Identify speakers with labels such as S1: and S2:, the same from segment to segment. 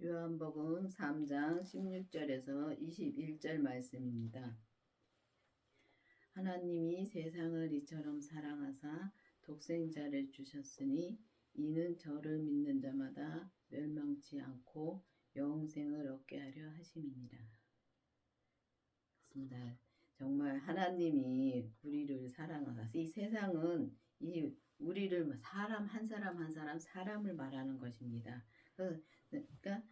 S1: 요한복음 3장 16절에서 21절 말씀입니다. 하나님이 세상을 이처럼 사랑하사 독생자를 주셨으니 이는 저를 믿는 자마다 멸망치 않고 영생을 얻게 하려 하심이니라. 그렇습니다. 정말 하나님이 우리를 사랑하사 이 세상은 우리를 사람 한 사람 한 사람을 말하는 것입니다. 그러니까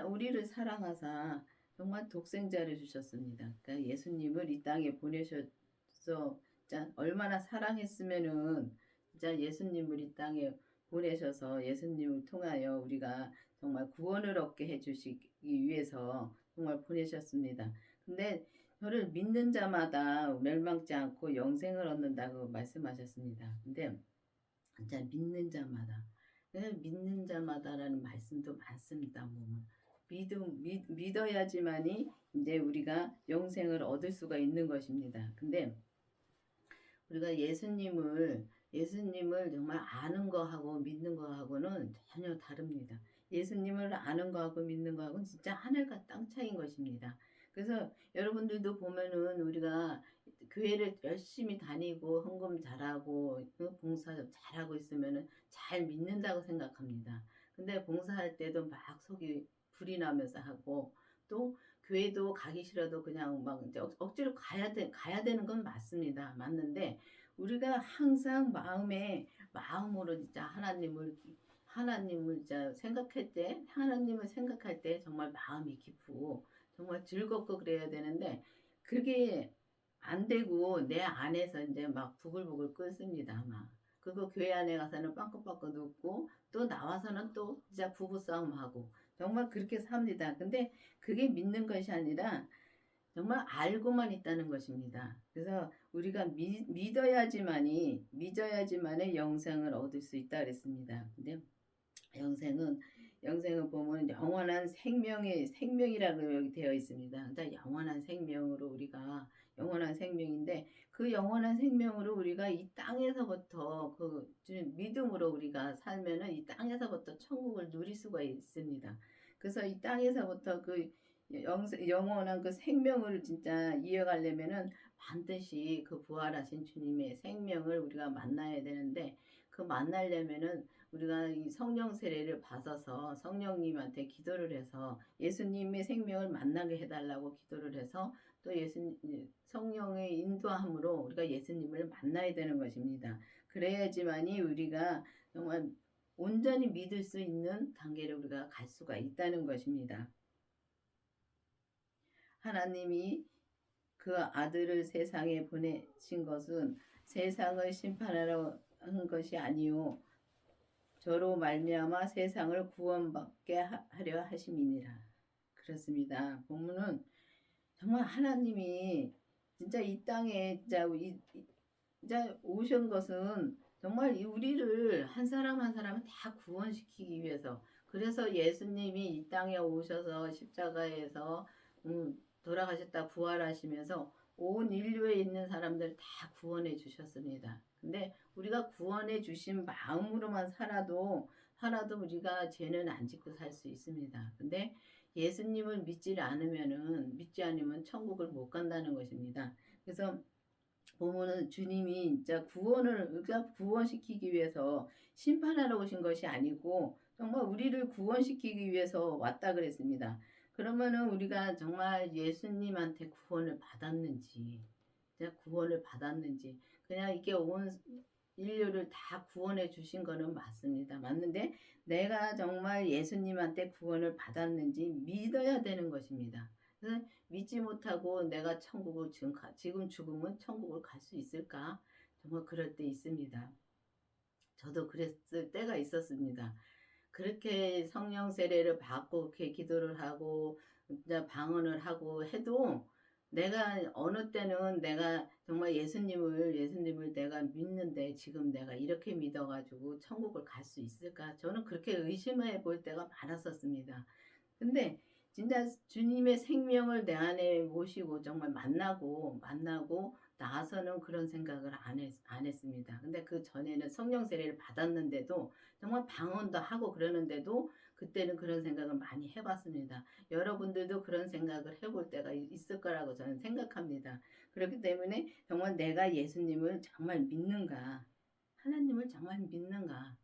S1: 우리를 사랑하사 정말 독생자를 주셨습니다. 그러니까 예수님을 이 땅에 보내셔서 진짜 얼마나 사랑했으면은 진짜 예수님을 이 땅에 보내셔서 예수님을 통하여 우리가 정말 구원을 얻게 해주시기 위해서 정말 보내셨습니다. 근데 저를 믿는 자마다 멸망치 않고 영생을 얻는다고 말씀하셨습니다. 근데 진짜 믿는 자마다라는 말씀도 많습니다. 믿어야지만이 이제 우리가 영생을 얻을 수가 있는 것입니다. 근데 우리가 예수님을 정말 아는 거하고 믿는 거하고는 전혀 다릅니다. 예수님을 아는 거하고 믿는 거하고는 진짜 하늘과 땅 차이인 것입니다. 그래서 여러분들도 보면은 우리가 교회를 열심히 다니고 헌금 잘하고 봉사 잘하고 있으면은 잘 믿는다고 생각합니다. 근데 봉사할 때도 막 속이 불이 나면서 하고 또 교회도 가기 싫어도 그냥 막 이제 억지로 가야 되는 건 맞습니다. 맞는데 우리가 항상 마음으로 진짜 하나님을 진짜 하나님을 생각할 때 정말 마음이 기쁘고 정말 즐겁고 그래야 되는데 그게 안 되고 내 안에서 이제 막 부글부글 끓습니다. 그거 교회 안에 가서는 빵긋빵긋 웃고 또 나와서는 또 진짜 부부싸움하고 정말 그렇게 삽니다. 근데 그게 믿는 것이 아니라 정말 알고만 있다는 것입니다. 그래서 우리가 믿어야지만이 영생을 얻을 수 있다 그랬습니다. 근데 영생은 보면 영원한 생명이라고 여기 되어 있습니다. 그러니까 영원한 생명인데 그 영원한 생명으로 우리가 이 땅에서부터 믿음으로 우리가 살면은 이 땅에서부터 천국을 누릴 수가 있습니다. 그래서 이 땅에서부터 영원한 그 생명을 진짜 이어가려면은 반드시 그 부활하신 주님의 생명을 우리가 만나야 되는데 그 만나려면은 우리가 이 성령 세례를 받아서 성령님한테 기도를 해서 예수님의 생명을 만나게 해달라고 기도를 해서 또 성령의 인도함으로 우리가 예수님을 만나야 되는 것입니다. 그래야지만이 우리가 정말 온전히 믿을 수 있는 단계를 우리가 갈 수가 있다는 것입니다. 하나님이 그 아들을 세상에 보내신 것은 세상을 심판하러 한 것이 아니요 저로 말미암아 세상을 구원받게 하려 하심이니라. 그렇습니다. 보면은 정말 하나님이 진짜 이 땅에 진짜 오신 것은 정말 우리를 한 사람 한 사람을 다 구원시키기 위해서 그래서 예수님이 이 땅에 오셔서 십자가에서 돌아가셨다 부활하시면서 온 인류에 있는 사람들 다 구원해 주셨습니다. 근데 우리가 구원해 주신 마음으로만 살아도 우리가 죄는 안 짓고 살 수 있습니다. 근데 예수님을 믿지 않으면 천국을 못 간다는 것입니다. 그래서 보면은 주님이 진짜 구원시키기 위해서 심판하러 오신 것이 아니고 정말 우리를 구원시키기 위해서 왔다 그랬습니다. 그러면은 우리가 정말 예수님한테 구원을 받았는지 그냥 이게 온 인류를 다 구원해 주신 거는 맞습니다. 맞는데 내가 정말 예수님한테 구원을 받았는지 믿어야 되는 것입니다. 믿지 못하고 내가 지금 죽으면 천국을 갈 수 있을까? 정말 그럴 때 있습니다. 저도 그랬을 때가 있었습니다. 그렇게 성령 세례를 받고 그렇게 기도를 하고 방언을 하고 해도 내가 어느 때는 내가 정말 예수님을 내가 믿는데 지금 내가 이렇게 믿어가지고 천국을 갈 수 있을까? 저는 그렇게 의심해 볼 때가 많았었습니다. 근데 진짜 주님의 생명을 내 안에 모시고 정말 만나고 나서는 그런 생각을 안 했습니다. 근데 그 전에는 성령 세례를 받았는데도 정말 방언도 하고 그러는데도 그때는 그런 생각을 많이 해 봤습니다. 여러분들도 그런 생각을 해볼 때가 있을 거라고 저는 생각합니다. 그렇기 때문에 정말 '내가 예수님을 정말 믿는가? 하나님을 정말 믿는가?'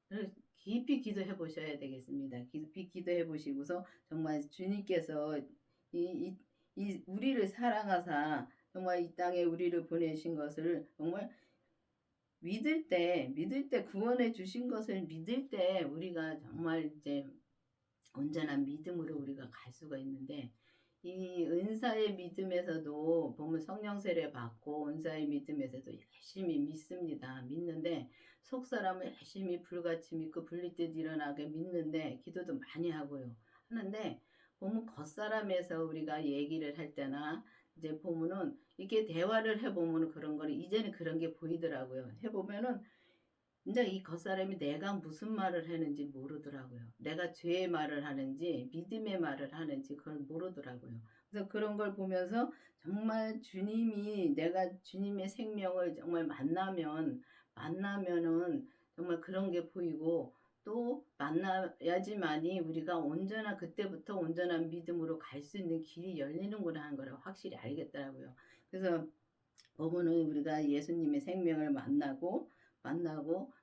S1: 를 깊이 기도해 보셔야 되겠습니다. 깊이 기도해 보시고서 정말 주님께서 이 우리를 사랑하사 정말 이 땅에 우리를 보내신 것을 정말 믿을 때 구원해 주신 것을 믿을 때 우리가 정말 이제 온전한 믿음으로 우리가 갈 수가 있는데, 이 은사의 믿음에서도 보면 성령 세례 받고 은사의 믿음에서도 열심히 믿습니다. 믿는데 속사람은 열심히 불같이 믿고 불릴 듯 일어나게 믿는데 기도도 많이 하고요. 하는데 보면 겉사람에서 우리가 얘기를 할 때나 이제 보면은 이렇게 대화를 해 보면은 그런 거를 이제는 그런 게 보이더라고요. 해 보면은 인제 이 겉사람이 내가 무슨 말을 하는지 모르더라고요. 내가 죄의 말을 하는지 믿음의 말을 하는지 그걸 모르더라고요. 그래서 그런 걸 보면서 정말 주님이 내가 주님의 생명을 정말 만나면은 정말 그런 게 보이고, 또 만나야지만이 우리가 온전한 그때부터 온전한 믿음으로 갈 수 있는 길이 열리는구나 하는 걸 확실히 알겠더라고요. 그래서 부부는 우리가 예수님의 생명을 만나고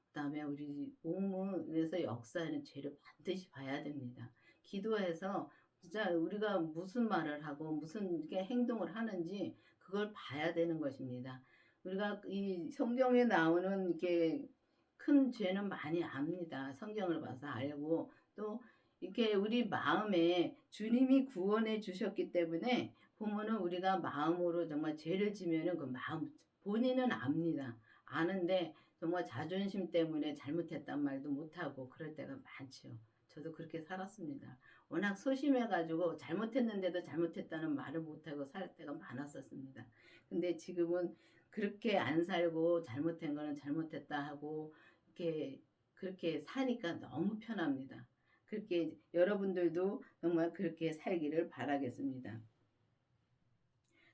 S1: 그다음에 우리 몸에서 역사하는 죄를 반드시 봐야 됩니다. 기도해서 진짜 우리가 무슨 말을 하고 무슨 이렇게 행동을 하는지 그걸 봐야 되는 것입니다. 우리가 이 성경에 나오는 이렇게 큰 죄는 많이 압니다. 성경을 봐서 알고, 또 이렇게 우리 마음에 주님이 구원해 주셨기 때문에 보면은 우리가 마음으로 정말 죄를 지면은 그 마음 본인은 압니다. 아는데 정말 자존심 때문에 잘못했단 말도 못하고 그럴 때가 많지요. 저도 그렇게 살았습니다. 워낙 소심해 가지고 잘못했는데도 잘못했다는 말을 못하고 살 때가 많았었습니다. 근데 지금은 그렇게 안 살고 잘못한 거는 잘못했다 하고 이렇게 그렇게 사니까 너무 편합니다. 그렇게 여러분들도 정말 그렇게 살기를 바라겠습니다.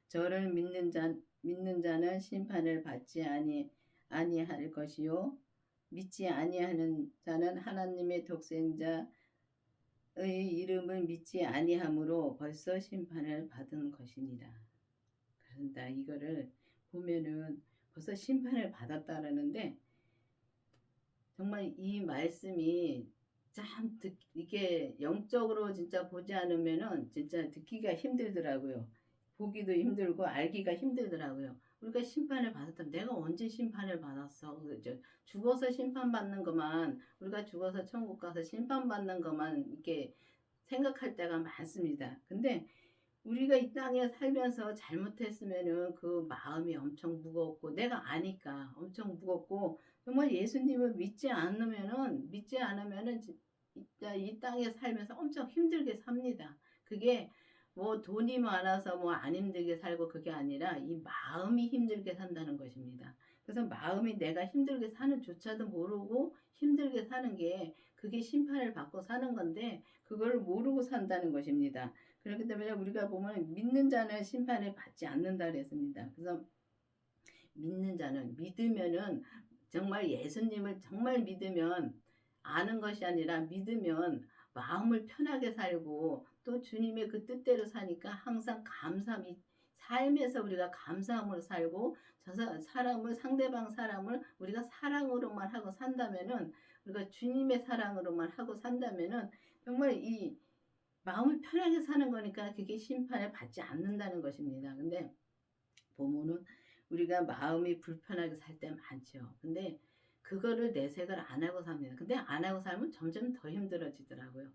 S1: 저를 믿는 자는 심판을 받지 아니할 것이요 믿지 아니하는 자는 하나님의 독생자의 이름을 믿지 아니함으로 벌써 심판을 받은 것이니라. 그런다 이거를 보면은 벌써 심판을 받았다라는데, 정말 이 말씀이 참 이게 영적으로 진짜 보지 않으면은 진짜 듣기가 힘들더라고요. 보기도 힘들고 알기가 힘들더라고요. 우리가 심판을 받았다면 내가 언제 심판을 받았어? 그죠? 죽어서 심판받는 것만, 우리가 죽어서 천국 가서 심판받는 것만 이렇게 생각할 때가 많습니다. 근데 우리가 이 땅에 살면서 잘못했으면은 그 마음이 엄청 무겁고 내가 아니까 엄청 무겁고, 정말 예수님을 믿지 않으면은 진짜 이 땅에 살면서 엄청 힘들게 삽니다. 그게 뭐 돈이 많아서 뭐 안 힘들게 살고 그게 아니라 이 마음이 힘들게 산다는 것입니다. 그래서 마음이 내가 힘들게 사는 조차도 모르고 힘들게 사는 게 그게 심판을 받고 사는 건데 그걸 모르고 산다는 것입니다. 그렇기 때문에 우리가 보면 믿는 자는 심판을 받지 않는다 그랬습니다. 그래서 믿는 자는 믿으면은 정말 예수님을 정말 믿으면, 아는 것이 아니라 믿으면 마음을 편하게 살고 또 주님의 그 뜻대로 사니까 항상 감사함이, 삶에서 우리가 감사함으로 살고 사람을, 상대방 사람을 우리가 사랑으로만 하고 산다면은, 우리가 주님의 사랑으로만 하고 산다면은 정말 이 마음을 편하게 사는 거니까 그게 심판을 받지 않는다는 것입니다. 근데 보면은 우리가 마음이 불편하게 살 때 많죠. 근데 그거를 내색을 안 하고 삽니다. 근데 안 하고 살면 점점 더 힘들어지더라고요.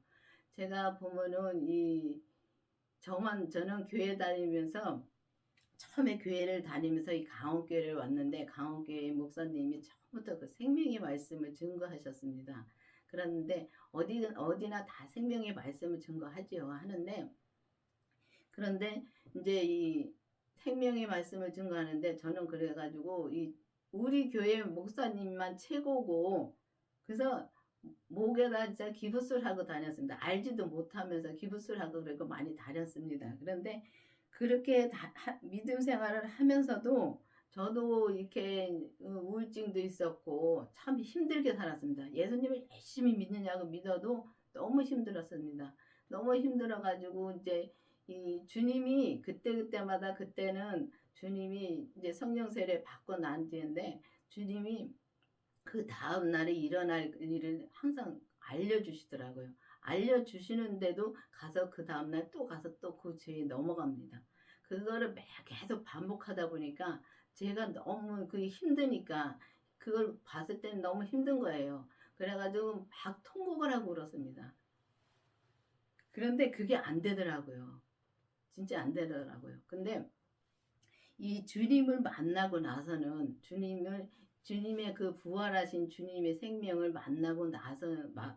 S1: 제가 보면은 저는 교회 다니면서, 처음에 교회를 다니면서 이 강원교회를 왔는데 강원교회 목사님이 처음부터 그 생명의 말씀을 증거하셨습니다. 그런데 어디나 다 생명의 말씀을 증거하지요. 하는데, 그런데 이제 이 생명의 말씀을 증거하는데 저는 그래 가지고 이 우리 교회 목사님만 최고고, 그래서 목에다 진짜 기부술 하고 다녔습니다. 알지도 못하면서 기부술 하고 그러고 많이 다녔습니다. 그런데 그렇게 믿음 생활을 하면서도 저도 이렇게 우울증도 있었고 참 힘들게 살았습니다. 예수님을 열심히 믿느냐고 믿어도 너무 힘들었습니다. 너무 힘들어 가지고 이제 이 주님이 그때그때마다 그때는 주님이 이제 성령 세례 받고 난 뒤인데 주님이 그다음 날에 일어날 일을 항상 알려주시더라고요. 알려주시는데도 가서 그다음 날 또 가서 또 그 죄에 넘어갑니다. 그거를 계속 반복하다 보니까 제가 너무 그게 힘드니까 그걸 봤을 때는 너무 힘든 거예요. 그래 가지고 막 통곡을 하고 울었습니다. 그런데 그게 안 되더라고요. 진짜 안 되더라고요. 근데 이 주님을 만나고 나서는 주님의 그 부활하신 주님의 생명을 만나고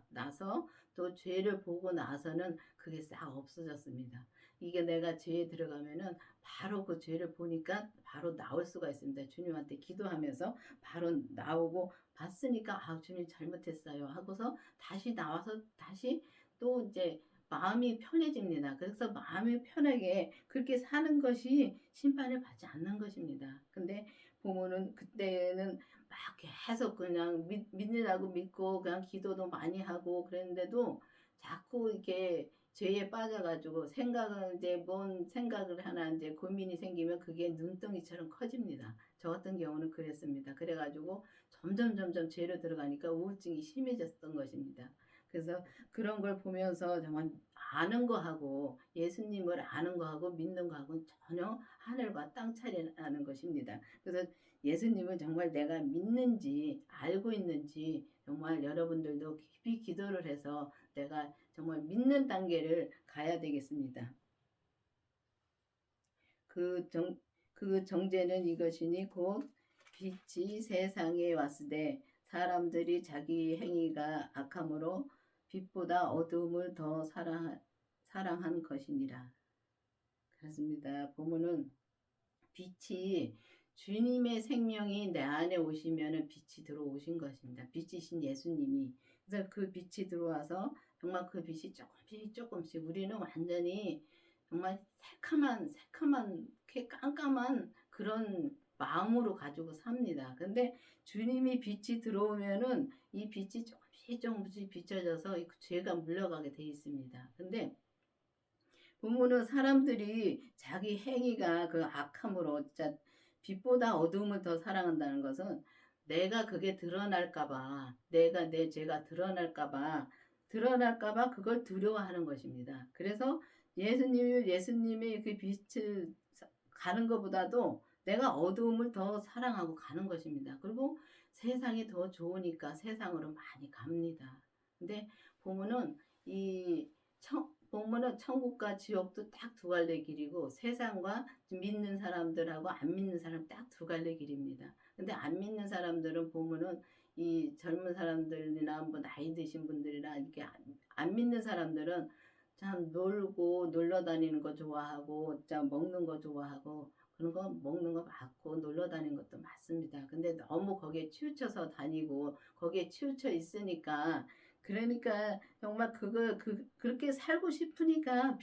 S1: 나서 또 죄를 보고 나서는 그게 싹 없어졌습니다. 이게 내가 죄에 들어가면은 바로 그 죄를 보니까 바로 나올 수가 있습니다. 주님한테 기도하면서 바로 나오고 봤으니까 아 주님 잘못했어요 하고서 다시 나와서 다시 또 이제 마음이 편해집니다. 그래서 마음이 편하게 그렇게 사는 것이 심판을 받지 않는 것입니다. 근데 부모는 그때는 막 계속 그냥 믿으라고 믿고 그냥 기도도 많이 하고 그랬는데도 자꾸 이렇게 죄에 빠져가지고 생각을 이제 뭔 생각을 하나 이제 고민이 생기면 그게 눈덩이처럼 커집니다. 저 같은 경우는 그랬습니다. 그래가지고 점점 죄로 들어가니까 우울증이 심해졌던 것입니다. 그래서 그런 걸 보면서 정말 아는 거하고 예수님을 아는 거하고 믿는 거하고는 전혀 하늘과 땅 차이라는 것입니다. 그래서 예수님을 정말 내가 믿는지 알고 있는지 정말 여러분들도 깊이 기도를 해서 내가 정말 믿는 단계를 가야 되겠습니다. 그 정, 그 정죄는 이것이니 곧 빛이 세상에 왔으되 사람들이 자기 행위가 악함으로 빛보다 어두움을 더 사랑한 것이니라. 그렇습니다. 보면은 빛이 주님의 생명이 내 안에 오시면은 빛이 들어오신 것입니다. 빛이신 예수님이. 그래서 그 빛이 들어와서 정말 그 빛이 조금씩 우리는 완전히 정말 새카만 깜깜한 그런 마음으로 가지고 삽니다. 근데 주님이 빛이 들어오면은 이 빛이 조금씩 비춰져서 이 죄가 물러가게 돼 있습니다. 근데 보면은 사람들이 자기 행위가 그 악함으로 진짜 빛보다 어두움을 더 사랑한다는 것은 내가 그게 드러날까봐, 내가 내 죄가 드러날까봐 그걸 두려워하는 것입니다. 그래서 예수님의 그 빛을 가는 것보다도 내가 어두움을 더 사랑하고 가는 것입니다. 그리고 세상이 더 좋으니까 세상으로 많이 갑니다. 근데 보면은 이 보면은 천국과 지옥도 딱 두 갈래 길이고 세상과 믿는 사람들하고 안 믿는 사람 딱 두 갈래 길입니다. 근데 안 믿는 사람들은 보면은 이 젊은 사람들이나 뭐 나이 드신 분들이나 이렇게 안 믿는 사람들은 참 놀고 놀러 다니는 거 좋아하고 참 먹는 거 좋아하고 그런 거 먹는 거 맞고 놀러 다니는 것도 맞습니다. 근데 너무 거기에 치우쳐서 다니고 거기에 치우쳐 있으니까 그러니까 정말 그렇게 살고 싶으니까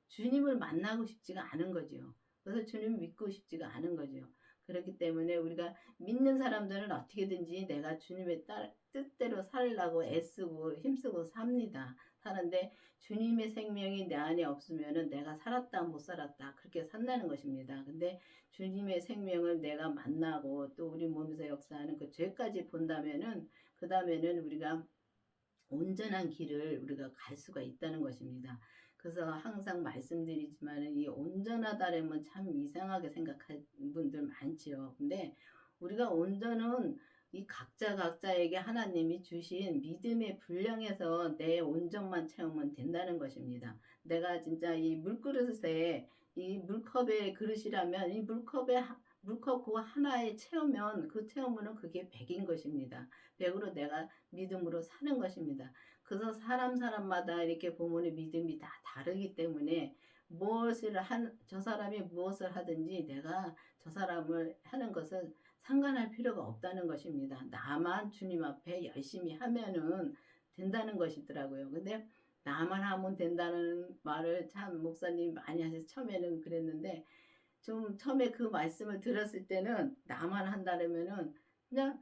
S1: 주님을 만나고 싶지가 않은 거죠. 그래서 주님 믿고 싶지가 않은 거죠. 그렇기 때문에 우리가 믿는 사람들은 어떻게든지 내가 주님의 뜻대로 살려고 애쓰고 힘쓰고 삽니다. 사는데 주님의 생명이 내 안에 없으면은 내가 살았다 못 살았다 그렇게 산다는 것입니다. 근데 주님의 생명을 내가 만나고 또 우리 몸에서 역사하는 그 죄까지 본다면은 그 다음에는 우리가 온전한 길을 우리가 갈 수가 있다는 것입니다. 그래서 항상 말씀드리지만 이 온전하다라면 참 이상하게 생각하는 분들 많지요. 근데 우리가 온전은 이 각자에게 하나님이 주신 믿음의 분량에서 내 온전만 채우면 된다는 것입니다. 내가 진짜 이 물그릇에 이 물컵의 그릇이라면 이 물컵 그거 하나에 채우면 그 채우면은 그게 100인 것입니다. 100으로 내가 믿음으로 사는 것입니다. 그래서 사람마다 이렇게 보면 믿음이 다 다르기 때문에 저 사람이 무엇을 하든지 내가 저 사람을 하는 것은 상관할 필요가 없다는 것입니다. 나만 주님 앞에 열심히 하면은 된다는 것이더라고요. 근데 나만 하면 된다는 말을 참 목사님이 많이 하셔서 처음에는 그랬는데 좀 처음에 그 말씀을 들었을 때는 나만 한다면은 그냥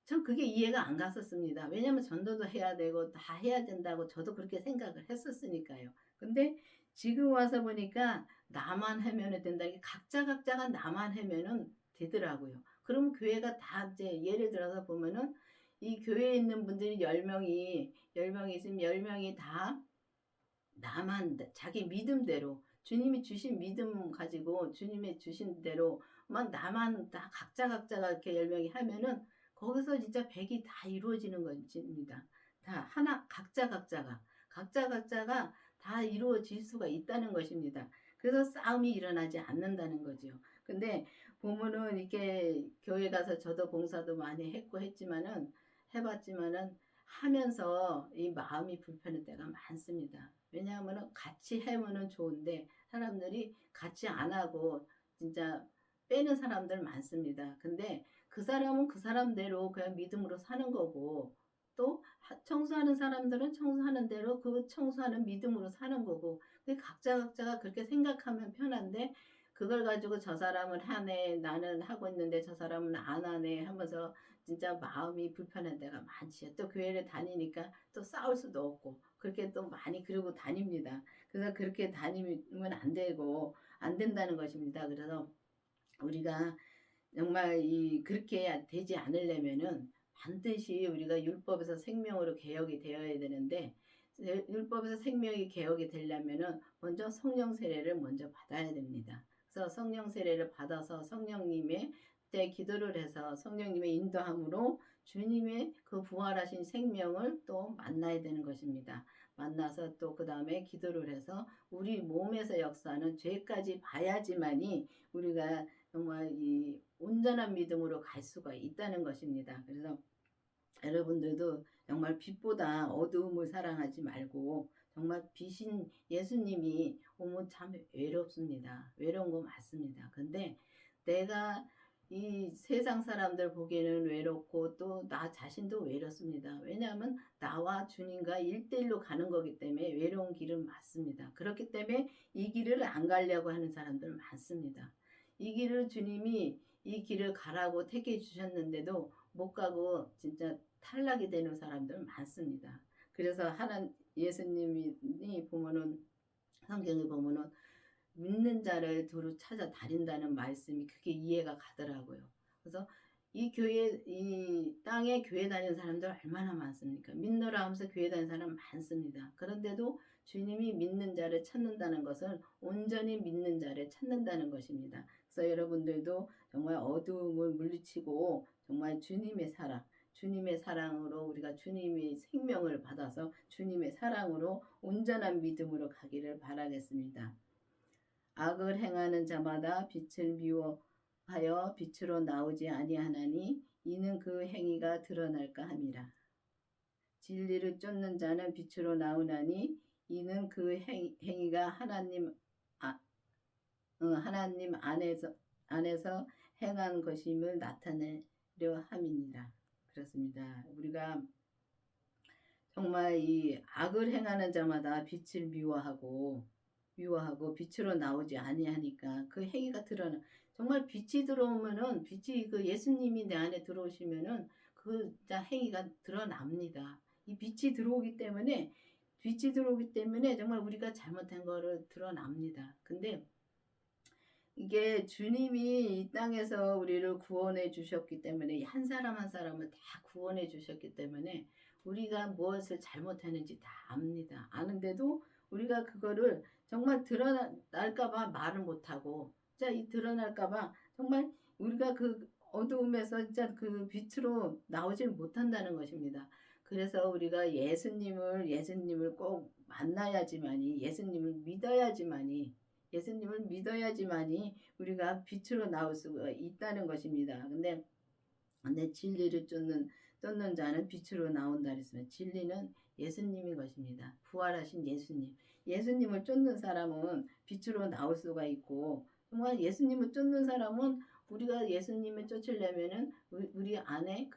S1: 전 그게 이해가 안 갔었습니다. 왜냐면 전도도 해야 되고 다 해야 된다고 저도 그렇게 생각을 했었으니까요. 근데 지금 와서 보니까 나만 하면은 된다. 이게 각자가 나만 하면은 되더라고요. 그러면 교회가 다 이제 예를 들어서 보면은 이 교회에 있는 분들이 10명이 있으면 10명이 다 나만 자기 믿음대로 주님이 주신 믿음 가지고 주님의 주신 대로만 나만 다 각자가 이렇게 10명이 하면은 거기서 진짜 100이 다 이루어지는 것입니다. 다 하나 각자가 다 이루어질 수가 있다는 것입니다. 그래서 싸움이 일어나지 않는다는 거죠. 근데 보면은 이렇게 교회 가서 저도 봉사도 많이 했고 했지만은 해봤지만은 하면서 이 마음이 불편할 때가 많습니다. 왜냐하면 같이 해면은 좋은데 사람들이 같이 안 하고 진짜 빼는 사람들 많습니다. 근데 그 사람은 그 사람대로 그냥 믿음으로 사는 거고 또 청소하는 사람들은 청소하는 대로 그 청소하는 믿음으로 사는 거고 각자가 그렇게 생각하면 편한데 그걸 가지고 저 사람은 하네 나는 하고 있는데 저 사람은 안 하네 하면서 진짜 마음이 불편한 데가 많지요. 또 교회를 다니니까 또 싸울 수도 없고 그렇게 또 많이 그러고 다닙니다. 그래서 그렇게 다니면 안 되고 안 된다는 것입니다. 그래서 우리가 정말 그렇게 되지 않으려면은 반드시 우리가 율법에서 생명으로 개혁이 되어야 되는데 율법에서 생명이 개혁이 되려면은 먼저 성령 세례를 먼저 받아야 됩니다. 그래서 성령 세례를 받아서 성령님의 때 기도를 해서 성령님의 인도함으로 주님의 그 부활하신 생명을 또 만나야 되는 것입니다. 만나서 또 그 다음에 기도를 해서 우리 몸에서 역사하는 죄까지 봐야지만이 우리가 정말 이 온전한 믿음으로 갈 수가 있다는 것입니다. 그래서 여러분들도 정말 빛보다 어두움을 사랑하지 말고 정말 빛인 예수님이 오면 참 외롭습니다. 외로운 거 맞습니다. 근데 내가 이 세상 사람들 보기에는 외롭고 또 나 자신도 외롭습니다. 왜냐하면 나와 주님과 1대1로 가는 거기 때문에 외로운 길은 맞습니다. 그렇기 때문에 이 길을 안 가려고 하는 사람들 많습니다. 이 길을 주님이 이 길을 가라고 택해 주셨는데도 못 가고 진짜 탈락이 되는 사람들 많습니다. 그래서 예수님이 보면은 성경에 보면은 믿는 자를 두루 찾아 다닌다는 말씀이 그게 이해가 가더라고요. 그래서 이 땅에 교회 다니는 사람들 얼마나 많습니까? 믿노라 하면서 교회 다니는 사람 많습니다. 그런데도 주님이 믿는 자를 찾는다는 것은 온전히 믿는 자를 찾는다는 것입니다. 그래서 여러분들도 정말 어두움을 물리치고 정말 주님의 사랑으로 우리가 주님의 생명을 받아서 주님의 사랑으로 온전한 믿음으로 가기를 바라겠습니다. 악을 행하는 자마다 빛을 미워하여 빛으로 나오지 아니하나니 이는 그 행위가 드러날까 함이라. 진리를 쫓는 자는 빛으로 나오나니 이는 그 행위가 하나님 안에서 행한 것임을 나타내려 함이니라. 그렇습니다. 우리가 정말 이 악을 행하는 자마다 빛을 미워하고 빛으로 나오지 아니하니까 그 행위가 드러나. 정말 빛이 들어오면은 빛이 그 예수님이 내 안에 들어오시면은 그 행위가 드러납니다. 이 빛이 들어오기 때문에 정말 우리가 잘못한 거를 드러납니다. 근데 이게 주님이 이 땅에서 우리를 구원해 주셨기 때문에 한 사람 한 사람을 다 구원해 주셨기 때문에 우리가 무엇을 잘못했는지 다 압니다. 아는데도 우리가 그거를 정말 드러날까봐 말을 못하고 진짜 이 드러날까봐 정말 우리가 그 어두움에서 진짜 그 빛으로 나오질 못한다는 것입니다. 그래서 우리가 예수님을 꼭 만나야지만이 예수님을 믿어야지만이 우리가 빛으로 나올 수가 있다는 것입니다. 근데 진리를 쫓는 자는 빛으로 나온다 그랬으면 진리는 예수님인 것입니다. 부활하신 예수님을 쫓는 사람은 빛으로 나올 수가 있고 정말 예수님을 쫓는 사람은 우리가 예수님을 쫓으려면은 우리 안에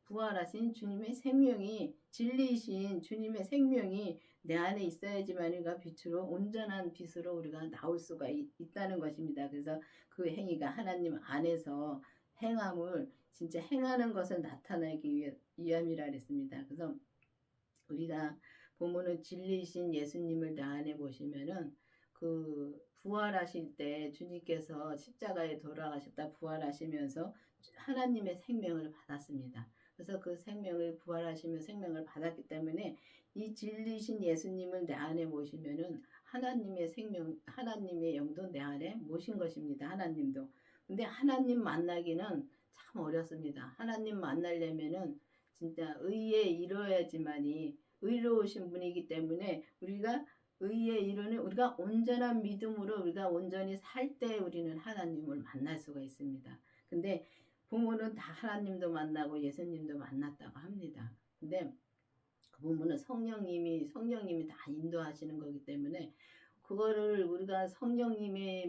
S1: 부활하신 주님의 생명이 진리이신 주님의 생명이 내 안에 있어야지만 우리가 빛으로 온전한 빛으로 우리가 나올 수가 있다는 것입니다. 그래서 그 행위가 하나님 안에서 행함을 진짜 행하는 것을 나타내기 위함이라 그랬습니다. 그래서 우리가 보면은 진리이신 예수님을 내 안에 보시면은 그 부활하실 때 주님께서 십자가에 돌아가셨다 부활하시면서 하나님의 생명을 받았습니다. 그래서 그 생명을 부활하시며 생명을 받았기 때문에 이 진리이신 예수님을 내 안에 모시면은 하나님의 생명, 하나님의 영도 내 안에 모신 것입니다. 하나님도. 근데 하나님 만나기는 참 어렵습니다. 하나님 만나려면은 진짜 의에 이루어야지만이 의로우신 분이기 때문에 우리가 의에 이루는 우리가 온전한 믿음으로 우리가 온전히 살 때 우리는 하나님을 만날 수가 있습니다. 근데 부모는 다 하나님도 만나고 예수님도 만났다고 합니다. 근데 그 부분은 성령님이 다 인도하시는 거기 때문에 그거를 우리가 성령님을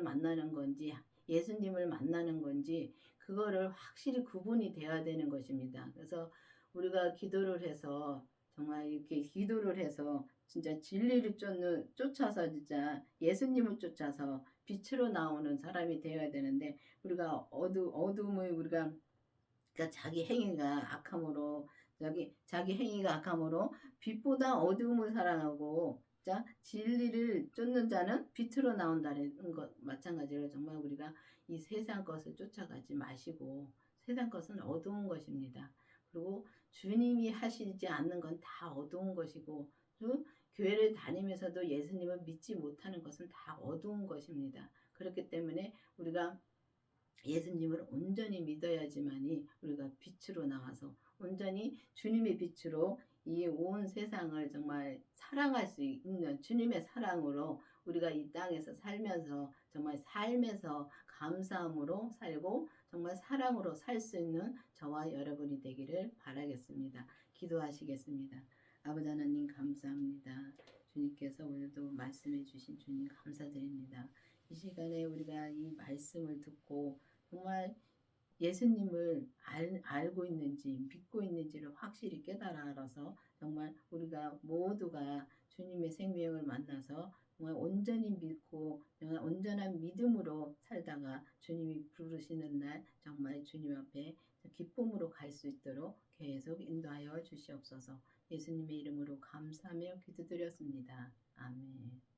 S1: 만나는 건지 예수님을 만나는 건지 그거를 확실히 구분이 돼야 되는 것입니다. 그래서 우리가 기도를 해서 정말 이렇게 기도를 해서 진짜 진리를 쫓아서 진짜 예수님을 쫓아서 빛으로 나오는 사람이 되어야 되는데 우리가 어둠을 우리가 그러니까 자기 행위가 악함으로 빛보다 어두움을 사랑하고 자 진리를 쫓는 자는 빛으로 나온다는 것 마찬가지로 정말 우리가 이 세상 것을 쫓아가지 마시고 세상 것은 어두운 것입니다. 그리고 주님이 하시지 않는 건 다 어두운 것이고 또 교회를 다니면서도 예수님을 믿지 못하는 것은 다 어두운 것입니다. 그렇기 때문에 우리가 예수님을 온전히 믿어야지만이 우리가 빛으로 나와서 온전히 주님의 빛으로 이 온 세상을 정말 사랑할 수 있는 주님의 사랑으로 우리가 이 땅에서 살면서 정말 삶에서 감사함으로 살고 정말 사랑으로 살 수 있는 저와 여러분이 되기를 바라겠습니다. 기도하시겠습니다. 아버지 하나님 감사합니다. 주님께서 오늘도 말씀해 주신 주님 감사드립니다. 이 시간에 우리가 이 말씀을 듣고 정말 예수님을 알고 있는지 믿고 있는지를 확실히 깨달아 알아서 정말 우리가 모두가 주님의 생명을 만나서 정말 온전히 믿고 정말 온전한 믿음으로 살다가 주님이 부르시는 날 정말 주님 앞에 기쁨으로 갈 수 있도록 계속 인도하여 주시옵소서. 예수님의 이름으로 감사하며 기도드렸습니다. 아멘.